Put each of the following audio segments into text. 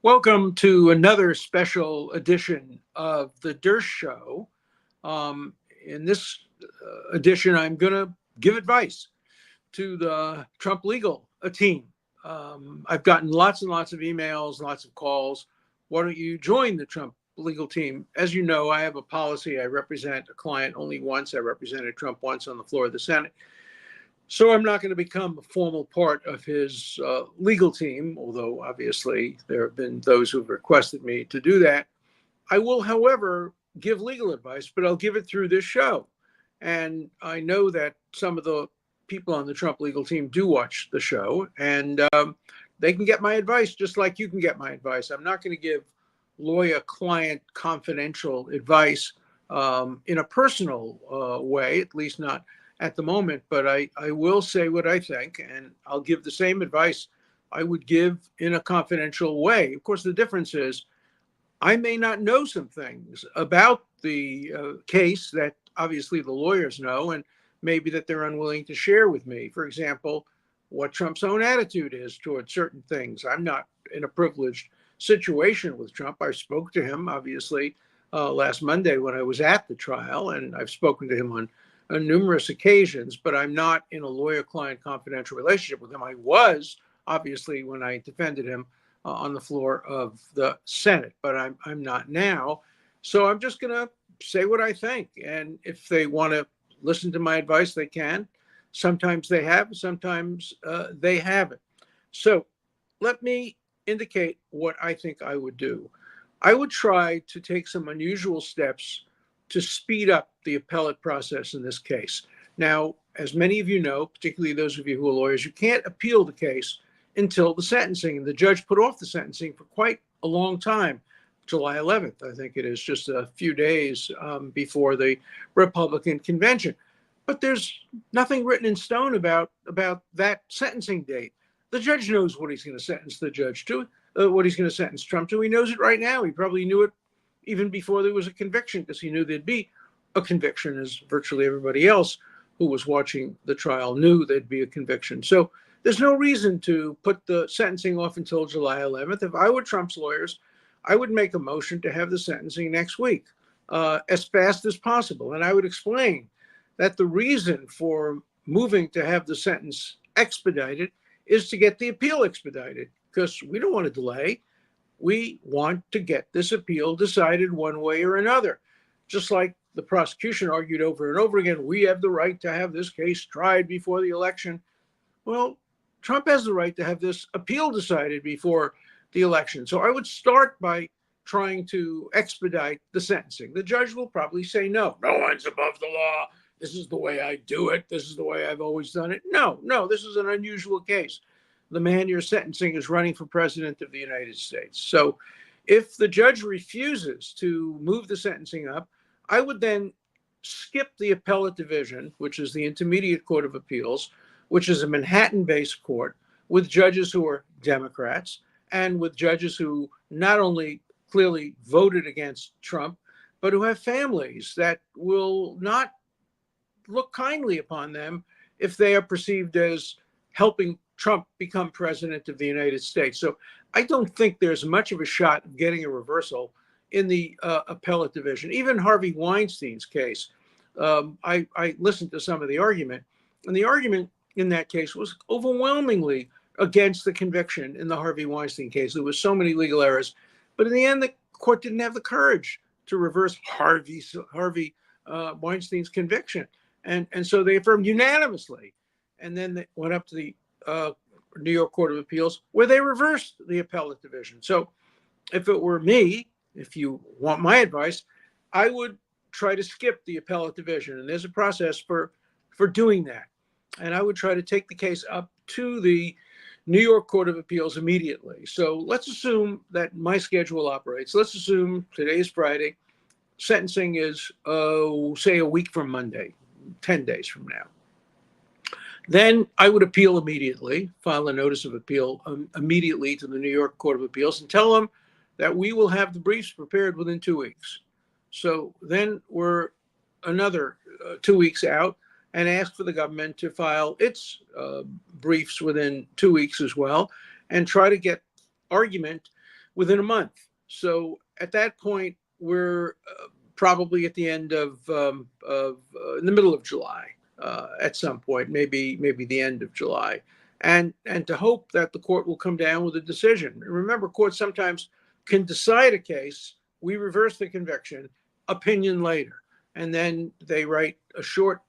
Welcome to another special edition of the Dershow. In this edition, I'm going to give advice to the Trump legal team. I've gotten lots and lots of emails, lots of calls. Why don't you join the Trump legal team? As you know, I have a policy. I represent a client only once. I represented Trump once on the floor of the Senate. So I'm not going to become a formal part of his legal team, although obviously there have been those who've requested me to do that. I will, however, give legal advice, but I'll give it through this show. And I know that some of the people on the Trump legal team do watch the show, and they can get my advice just like you can get my advice. I'm not going to give lawyer-client confidential advice in a personal way, at least not at the moment, but I will say what I think, and I'll give the same advice I would give in a confidential way. Of course, the difference is I may not know some things about the case that obviously the lawyers know, and maybe that they're unwilling to share with me. For example, what Trump's own attitude is toward certain things. I'm not in a privileged situation with Trump. I spoke to him, obviously, last Monday when I was at the trial, and I've spoken to him on numerous occasions, but I'm not in a lawyer-client confidential relationship with him. I was, obviously, when I defended him on the floor of the Senate, but I'm not now. So I'm just going to say what I think. And if they want to listen to my advice, they can. Sometimes they have, sometimes they haven't. So let me indicate what I think I would do. I would try to take some unusual steps to speed up the appellate process in this case. Now, as many of you know, particularly those of you who are lawyers, you can't appeal the case until the sentencing. And the judge put off the sentencing for quite a long time, July 11th, I think it is, just a few days before the Republican convention. But there's nothing written in stone about that sentencing date. The judge knows what he's going to sentence the judge to, what he's going to sentence Trump to. He knows it right now. He probably knew it even before there was a conviction, because he knew there'd be a conviction, as virtually everybody else who was watching the trial knew there'd be a conviction. So there's no reason to put the sentencing off until July 11th. If I were Trump's lawyers, I would make a motion to have the sentencing next week, as fast as possible. And I would explain that the reason for moving to have the sentence expedited is to get the appeal expedited, because we don't want to delay. We want to get this appeal decided one way or another. Just like the prosecution argued over and over again, we have the right to have this case tried before the election. Well, Trump has the right to have this appeal decided before the election. So I would start by trying to expedite the sentencing. The judge will probably say, no one's above the law. This is the way I do it. This is the way I've always done it. No, this is an unusual case. The man you're sentencing is running for president of the United States. So if the judge refuses to move the sentencing up, I would then skip the appellate division, which is the Intermediate Court of Appeals, which is a Manhattan-based court with judges who are Democrats and with judges who not only clearly voted against Trump, but who have families that will not look kindly upon them if they are perceived as helping Trump become president of the United States. So I don't think there's much of a shot of getting a reversal in the appellate division. Even Harvey Weinstein's case, I listened to some of the argument, and the argument in that case was overwhelmingly against the conviction in the Harvey Weinstein case. There was so many legal errors, but in the end, the court didn't have the courage to reverse Harvey Weinstein's conviction. And so they affirmed unanimously. And then they went up to the New York Court of Appeals, where they reversed the appellate division. So if it were me, if you want my advice, I would try to skip the appellate division. And there's a process for doing that. And I would try to take the case up to the New York Court of Appeals immediately. So let's assume that my schedule operates. Let's assume today is Friday. Sentencing is, say, a week from Monday, 10 days from now. Then I would appeal immediately, file a notice of appeal immediately to the New York Court of Appeals and tell them that we will have the briefs prepared within 2 weeks. So then we're another 2 weeks out, and ask for the government to file its briefs within 2 weeks as well, and try to get argument within a month. So at that point, we're probably at the end of in the middle of July at some point, maybe the end of July, and to hope that the court will come down with a decision. Remember, courts sometimes can decide a case, we reverse the conviction, opinion later, and then they write a short,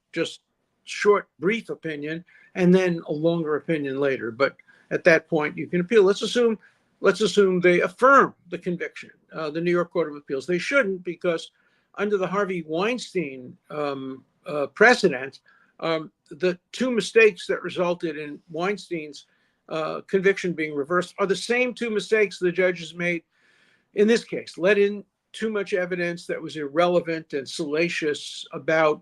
brief opinion, and then a longer opinion later. But at that point, you can appeal. Let's assume they affirm the conviction, the New York Court of Appeals. They shouldn't, because under the Harvey Weinstein precedent, the two mistakes that resulted in Weinstein's conviction being reversed are the same two mistakes the judges made in this case. Let in too much evidence that was irrelevant and salacious about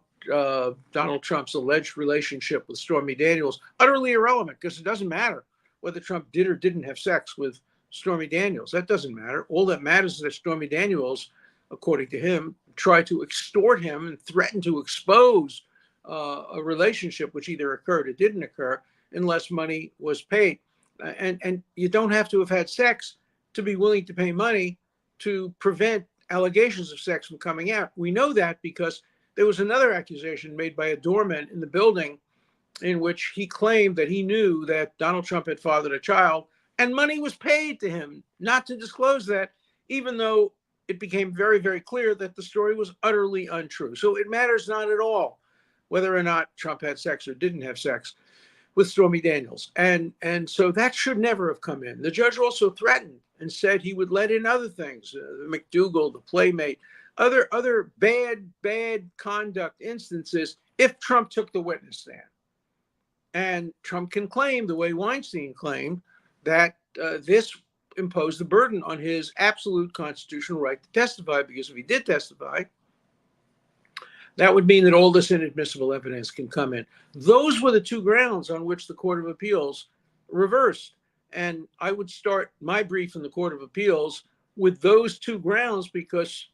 Donald Trump's alleged relationship with Stormy Daniels. Utterly irrelevant, because it doesn't matter whether Trump did or didn't have sex with Stormy Daniels. That doesn't matter. All that matters is that Stormy Daniels, according to him, tried to extort him and threatened to expose a relationship which either occurred or didn't occur unless money was paid. And you don't have to have had sex to be willing to pay money to prevent allegations of sex from coming out. We know that because there was another accusation made by a doorman in the building in which he claimed that he knew that Donald Trump had fathered a child, and money was paid to him not to disclose that, even though it became very, very clear that the story was utterly untrue. So it matters not at all whether or not Trump had sex or didn't have sex with Stormy Daniels. And so that should never have come in. The judge also threatened and said he would let in other things, the McDougal, the Playmate, other bad conduct instances if Trump took the witness stand. And Trump can claim, the way Weinstein claimed, that this imposed the burden on his absolute constitutional right to testify, because if he did testify, that would mean that all this inadmissible evidence can come in. Those were the two grounds on which the Court of Appeals reversed. And I would start my brief in the Court of Appeals with those two grounds, because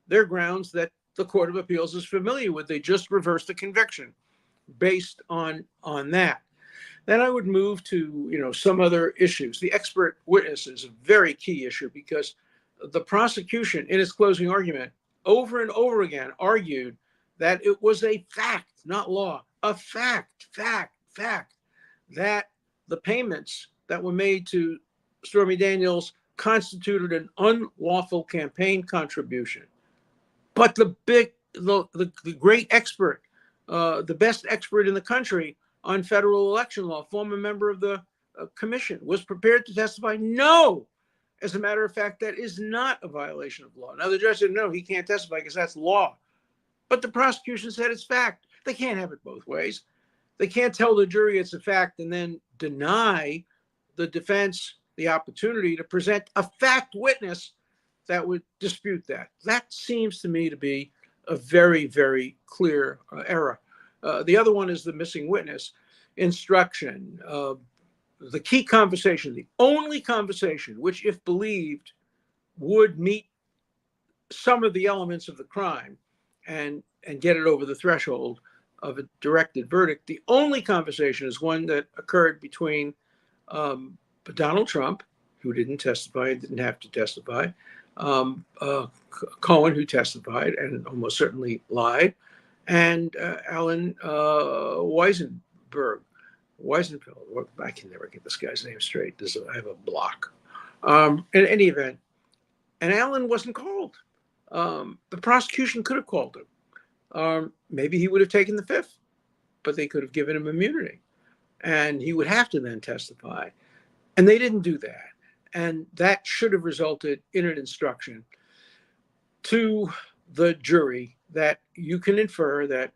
they're grounds that the Court of Appeals is familiar with. They just reversed the conviction based on that. Then I would move to some other issues. The expert witness is a very key issue, because the prosecution, in its closing argument, over and over again argued that it was a fact, not law, a fact, that the payments that were made to Stormy Daniels constituted an unlawful campaign contribution. But the great expert, the best expert in the country on federal election law, former member of the commission, was prepared to testify, no, as a matter of fact, that is not a violation of law. Now, the judge said, no, he can't testify because that's law. But the prosecution said it's fact. They can't have it both ways. They can't tell the jury it's a fact and then deny the defense the opportunity to present a fact witness that would dispute that. That seems to me to be a very, very clear error. The other one is the missing witness instruction. The key conversation, the only conversation which, if believed, would meet some of the elements of the crime and get it over the threshold of a directed verdict. The only conversation is one that occurred between Donald Trump, who didn't testify and didn't have to testify, Cohen, who testified and almost certainly lied, and Alan Weisenfeld. I can never get this guy's name straight. I have a block. In any event, and Alan wasn't called. The prosecution could have called him. Maybe he would have taken the fifth, but they could have given him immunity, and he would have to then testify. And they didn't do that. And that should have resulted in an instruction to the jury that you can infer that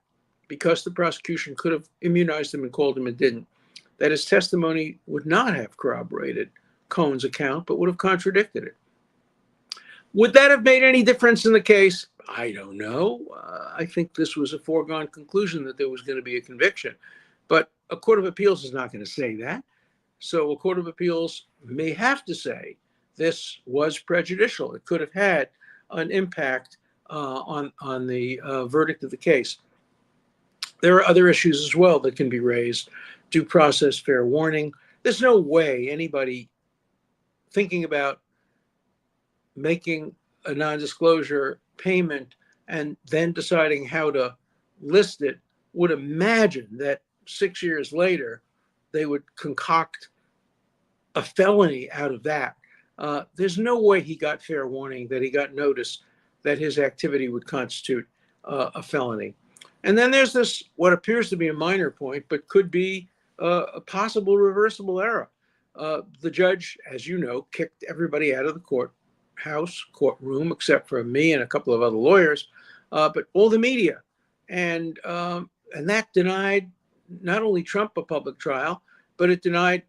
because the prosecution could have immunized him and called him and didn't, that his testimony would not have corroborated Cohen's account, but would have contradicted it. Would that have made any difference in the case? I don't know. I think this was a foregone conclusion that there was going to be a conviction. But a court of appeals is not going to say that. So a court of appeals may have to say this was prejudicial. It could have had an impact on the verdict of the case. There are other issues as well that can be raised. Due process, fair warning. There's no way anybody thinking about making a non-disclosure payment and then deciding how to list it would imagine that 6 years later they would concoct a felony out of that. There's no way he got fair warning, that he got notice that his activity would constitute a felony. And then there's this, what appears to be a minor point, but could be a possible reversible error. The judge, as you know, kicked everybody out of the courtroom, except for me and a couple of other lawyers, but all the media. And that denied not only Trump a public trial, but it denied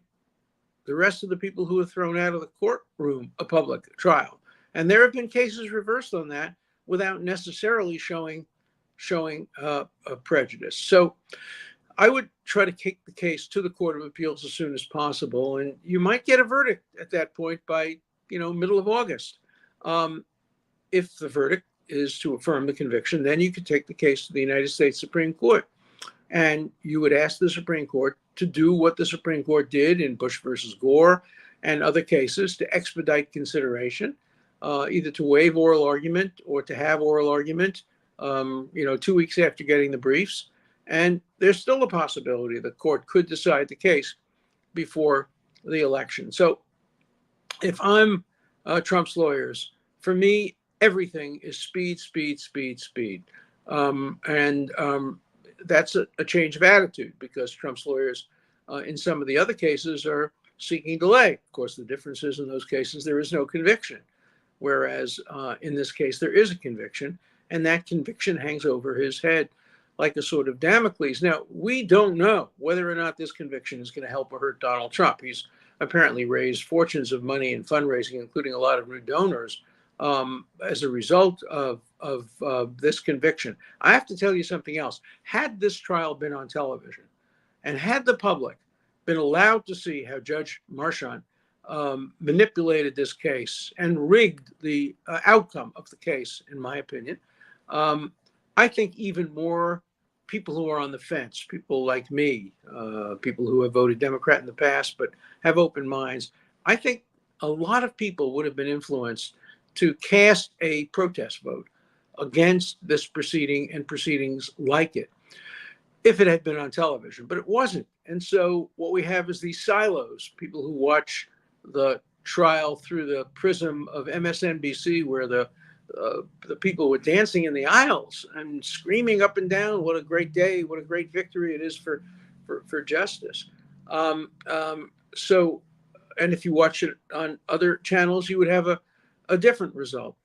the rest of the people who were thrown out of the courtroom a public trial. And there have been cases reversed on that without necessarily showing a prejudice. So I would try to take the case to the Court of Appeals as soon as possible, and you might get a verdict at that point by middle of August. If the verdict is to affirm the conviction, then you could take the case to the United States Supreme Court, and you would ask the Supreme Court to do what the Supreme Court did in Bush versus Gore and other cases, to expedite consideration, either to waive oral argument or to have oral argument, 2 weeks after getting the briefs. And there's still a possibility the court could decide the case before the election. So if I'm Trump's lawyers, for me, everything is speed, speed, speed, speed. That's a change of attitude, because Trump's lawyers in some of the other cases are seeking delay. Of course, the difference is in those cases there is no conviction, whereas in this case there is a conviction, and that conviction hangs over his head like a sort of Damocles. Now, we don't know whether or not this conviction is going to help or hurt Donald Trump. He's apparently raised fortunes of money in fundraising, including a lot of new donors, as a result of this conviction. I have to tell you something else. Had this trial been on television, and had the public been allowed to see how Judge Marchant manipulated this case and rigged the outcome of the case, in my opinion, I think even more people who are on the fence, people like me, people who have voted Democrat in the past but have open minds, I think a lot of people would have been influenced to cast a protest vote against this proceeding and proceedings like it if it had been on television, but it wasn't. And so what we have is these silos, people who watch the trial through the prism of MSNBC, where the people were dancing in the aisles and screaming up and down, what a great day, what a great victory it is for justice. So, and if you watch it on other channels, you would have a different result.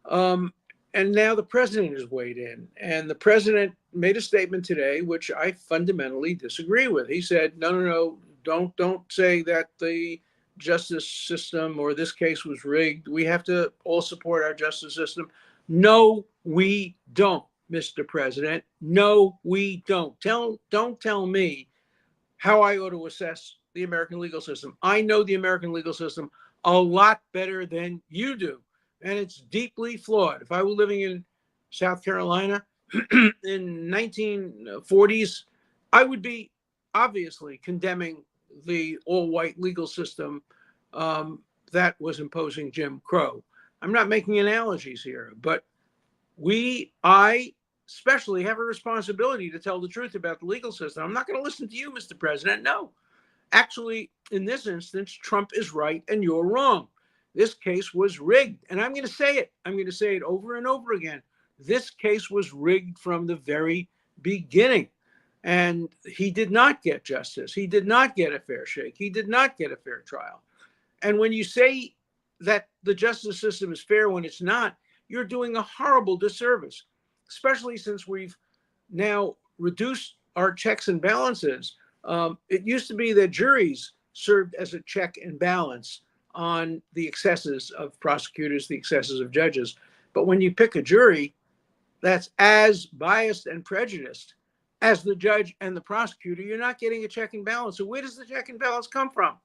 And now the president has weighed in, and the president made a statement today, which I fundamentally disagree with. He said, no, don't say that the justice system or this case was rigged. We have to all support our justice system. No, we don't, Mr. President. No, we don't. Don't tell me how I ought to assess the American legal system. I know the American legal system a lot better than you do, and it's deeply flawed. If I were living in South Carolina in 1940s, I would be obviously condemning the all-white legal system that was imposing Jim Crow. I'm not making analogies here, but I especially have a responsibility to tell the truth about the legal system. I'm not going to listen to you, Mr. President. No. Actually, in this instance, Trump is right and you're wrong. This case was rigged. And I'm going to say it. I'm going to say it over and over again. This case was rigged from the very beginning. And he did not get justice. He did not get a fair shake. He did not get a fair trial. And when you say that the justice system is fair when it's not, you're doing a horrible disservice, especially since we've now reduced our checks and balances. It used to be that juries served as a check and balance on the excesses of prosecutors, the excesses of judges. But when you pick a jury that's as biased and prejudiced as the judge and the prosecutor, you're not getting a check and balance. So where does the check and balance come from?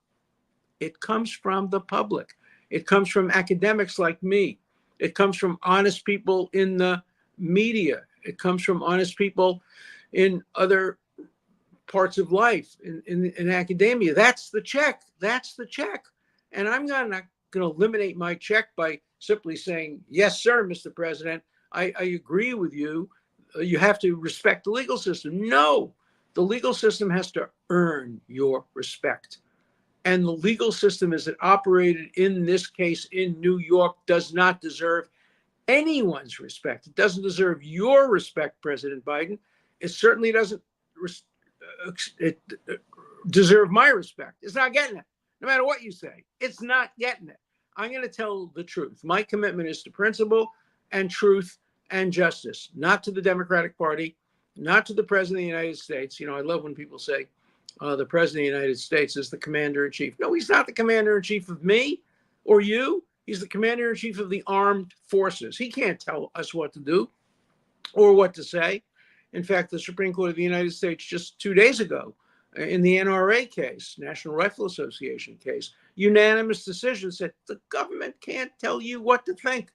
It comes from the public. It comes from academics like me. It comes from honest people in the media. It comes from honest people in other parts of life, in academia. That's the check. That's the check. And I'm not going to eliminate my check by simply saying, yes, sir, Mr. President, I agree with you. You have to respect the legal system. No, the legal system has to earn your respect. And the legal system as it operated in this case in New York does not deserve anyone's respect. It doesn't deserve your respect, President Biden. It certainly doesn't deserve my respect. It's not getting it. No matter what you say, it's not getting it. I'm going to tell the truth. My commitment is to principle and truth and justice, not to the Democratic Party, not to the President of the United States. You know, I love when people say the President of the United States is the commander in chief. No, he's not the commander in chief of me or you. He's the commander in chief of the armed forces. He can't tell us what to do or what to say. In fact, the Supreme Court of the United States just 2 days ago in the NRA case, National Rifle Association case, unanimous decision said the government can't tell you what to think.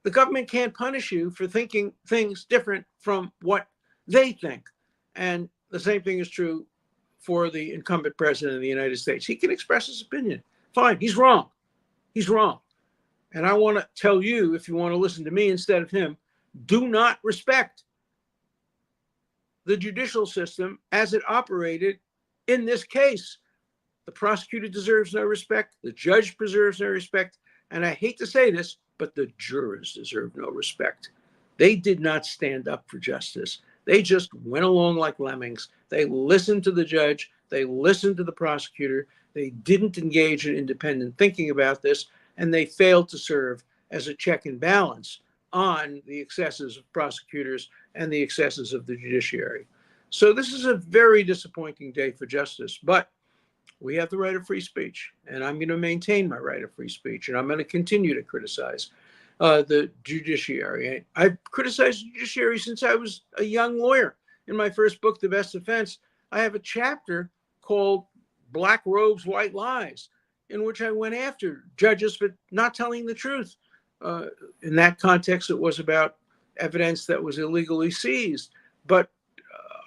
The government can't punish you for thinking things different from what they think. And the same thing is true for the incumbent president of the United States. He can express his opinion. Fine, he's wrong. He's wrong. And I want to tell you, if you want to listen to me instead of him, do not respect the judicial system as it operated in this case. The prosecutor deserves no respect. The judge deserves no respect. And I hate to say this, but the jurors deserve no respect. They did not stand up for justice. They just went along like lemmings. They listened to the judge. They listened to the prosecutor. They didn't engage in independent thinking about this, and they failed to serve as a check and balance on the excesses of prosecutors and the excesses of the judiciary. So this is a very disappointing day for justice, but we have the right of free speech, and I'm going to maintain my right of free speech, and I'm going to continue to criticize the judiciary. I've criticized the judiciary since I was a young lawyer. In my first book, The Best Defense, I have a chapter called Black Robes, White Lies, in which I went after judges for not telling the truth. In that context, it was about evidence that was illegally seized. But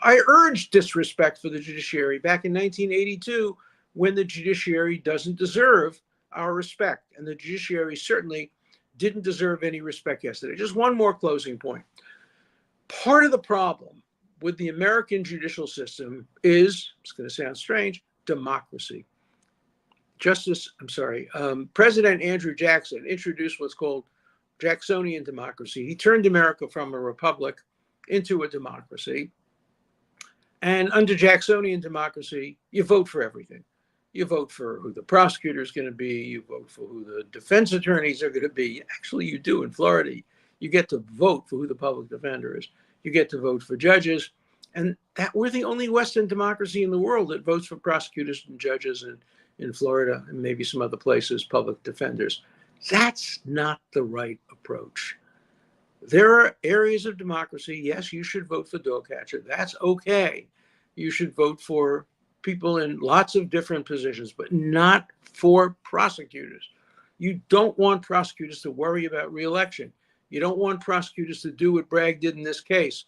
I urged disrespect for the judiciary back in 1982 when the judiciary doesn't deserve our respect. And the judiciary certainly didn't deserve any respect yesterday. Just one more closing point. Part of the problem with the American judicial system is, it's going to sound strange, democracy. President Andrew Jackson introduced what's called Jacksonian democracy. He turned America from a republic into a democracy. And under Jacksonian democracy, you vote for everything. You vote for who the prosecutor is going to be. You vote for who the defense attorneys are going to be. Actually, you do in Florida. You get to vote for who the public defender is. You get to vote for judges. And that we're the only Western democracy in the world that votes for prosecutors and judges in Florida and maybe some other places, public defenders. That's not the right approach. There are areas of democracy. Yes, you should vote for dog catcher. That's okay. You should vote for people in lots of different positions, but not for prosecutors. You don't want prosecutors to worry about re-election. You don't want prosecutors to do what Bragg did in this case.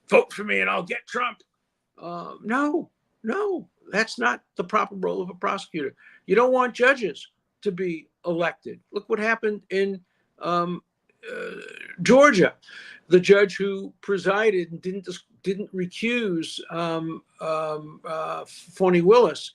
Vote for me and I'll get Trump. No, that's not the proper role of a prosecutor. You don't want judges to be elected. Look what happened in Georgia. The judge who presided and didn't recuse Fani Willis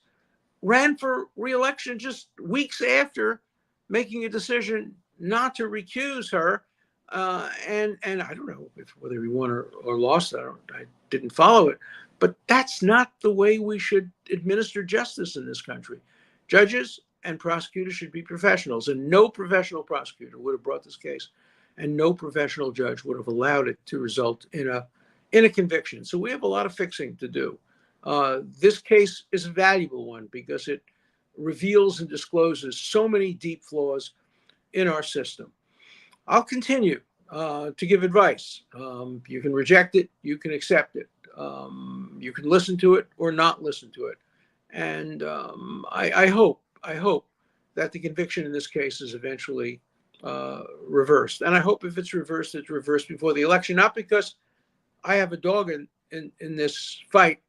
ran for re-election just weeks after making a decision not to recuse her. And I don't know whether he won or lost. I didn't follow it. But that's not the way we should administer justice in this country. Judges and prosecutors should be professionals, and no professional prosecutor would have brought this case, and no professional judge would have allowed it to result in a conviction. So we have a lot of fixing to do. This case is a valuable one because it reveals and discloses so many deep flaws in our system. I'll continue to give advice. You can reject it, you can accept it. You can listen to it or not listen to it. And I hope that the conviction in this case is eventually reversed. And I hope if it's reversed before the election, not because I have a dog in this fight.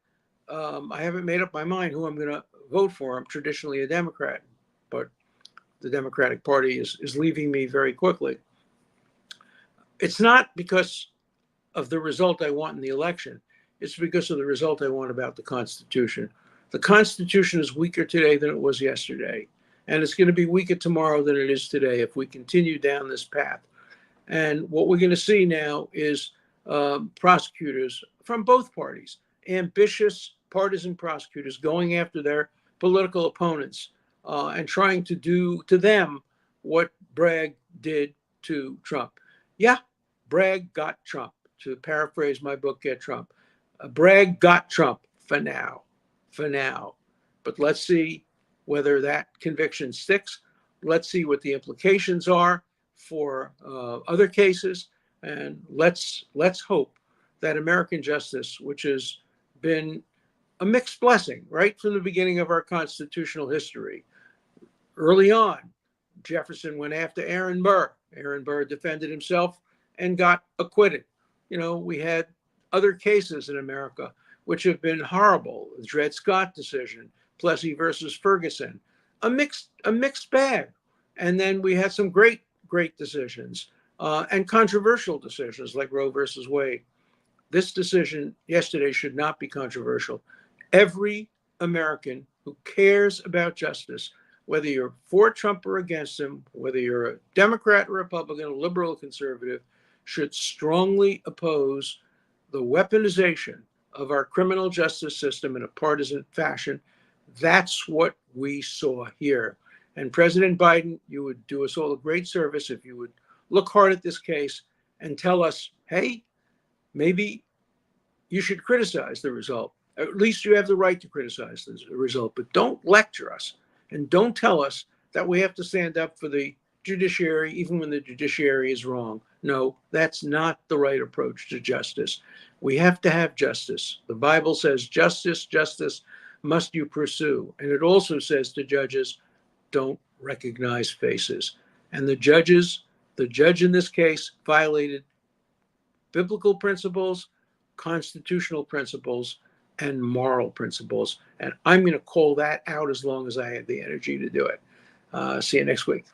I haven't made up my mind who I'm going to vote for. I'm traditionally a Democrat, but the Democratic Party is leaving me very quickly. It's not because of the result I want in the election. It's because of the result I want about the Constitution. The Constitution is weaker today than it was yesterday. And it's going to be weaker tomorrow than it is today if we continue down this path. And what we're going to see now is prosecutors from both parties, ambitious partisan prosecutors going after their political opponents and trying to do to them what Bragg did to Trump. Yeah, Bragg got Trump. To paraphrase my book, Get Trump. Bragg got Trump for now. But let's see whether that conviction sticks. Let's see what the implications are for other cases. And let's hope that American justice, which has been a mixed blessing right from the beginning of our constitutional history. Early on, Jefferson went after Aaron Burr. Aaron Burr defended himself and got acquitted. We had other cases in America which have been horrible. The Dred Scott decision, Plessy versus Ferguson, a mixed bag. And then we had some great decisions and controversial decisions like Roe versus Wade. This decision yesterday should not be controversial. Every American who cares about justice, whether you're for Trump or against him, whether you're a Democrat or Republican, a liberal or conservative, should strongly oppose the weaponization of our criminal justice system in a partisan fashion. That's what we saw here. And President Biden, you would do us all a great service if you would look hard at this case and tell us, hey, maybe you should criticize the result. At least you have the right to criticize the result, but don't lecture us and don't tell us that we have to stand up for the judiciary even when the judiciary is wrong. No, that's not the right approach to justice. We have to have justice. The Bible says justice must you pursue. And it also says to judges, don't recognize faces. And the judge in this case violated biblical principles, constitutional principles, and moral principles. And I'm going to call that out as long as I have the energy to do it. See you next week.